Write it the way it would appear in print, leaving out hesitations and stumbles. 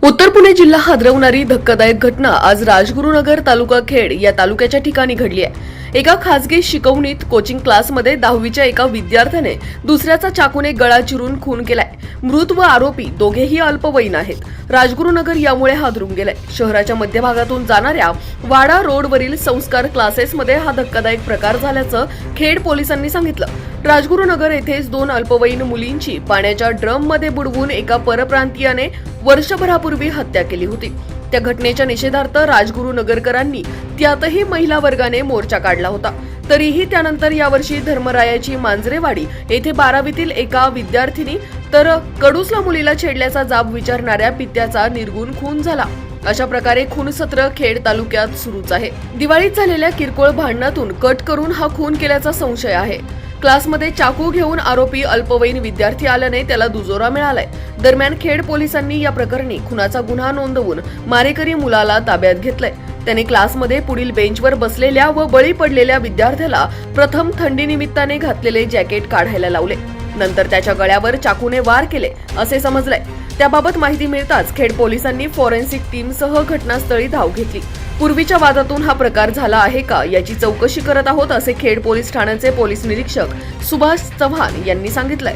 उत्तर पुणे जिल्हा हादरवणारी धक्कादायक घटना आज राजगुरुनगर तालुका खेड या तालुक्याच्या ठिकाणी घडली आहे। एका खासगी शिकवणीत कोचिंग क्लासमध्ये 10वीच्या एका विद्यार्थ्याने दुसऱ्याचा चाकूने गळा चिरून खून केलाय। मृत व आरोपी दोघेही अल्पवयीन आहेत। राजगुरुनगर यामुळे हादरून गेलंय। शहराच्या मध्यभागातून जाणाऱ्या वाडा रोडवरील संस्कार क्लासेसमध्ये हा धक्कादायक प्रकार झाल्याचं खेड पोलिसांनी सांगितलं। राजगुरुनगर येथेच 2 अल्पवयीन मुलींची पाण्याच्या ड्रममध्ये बुडवून एका परप्रांतीयाने वर्षभरापूर्वी हत्या केली होती। त्या घटनेच्या निषेधार्थ राजगुरुनगरकरांनी त्यातही महिला वर्गाने मोर्चा काढला होता। तरीही त्यानंतर यावर्षी धर्मरायाची मांजरेवाडी येथे 12वीतील एका विद्यार्थिनी तर कडूसला मुलीला छेडल्याचा जाब विचारणाऱ्या पित्याचा निर्गुण खून झाला। अशा प्रकारे खून सत्र खेड तालुक्यात सुरूच आहे। दिवाळीत झालेल्या किरकोळ भांडणातून कट करून हा खून केल्याचा संशय आहे। क्लासमध्ये चाकू घेऊन आरोपी अल्पवयीन विद्यार्थी आल्याने त्याला दुजोरा मिळालाय। दरम्यान खेड पोलिसांनी या प्रकरणी खुनाचा गुन्हा नोंदवून मारेकरी मुलाला ताब्यात घेतलंय। त्याने क्लासमध्ये पुढील बेंचवर बसलेल्या व बळी पडलेल्या विद्यार्थ्याला प्रथम थंडीनिमित्ताने घातलेले जॅकेट काढायला लावले, नंतर त्याच्या गळ्यावर चाकूने वार केले असे समजलंय। त्याबाबत माहिती मिळताच खेड पोलिसांनी फॉरेन्सिक टीमसह घटनास्थळी धाव घेतली। पूर्वीच्या वादातून हा प्रकार झाला आहे का याची चौकशी करत आहोत असे खेड पोलीस ठाण्याचे पोलीस निरीक्षक सुभाष चव्हाण यांनी सांगितलंय।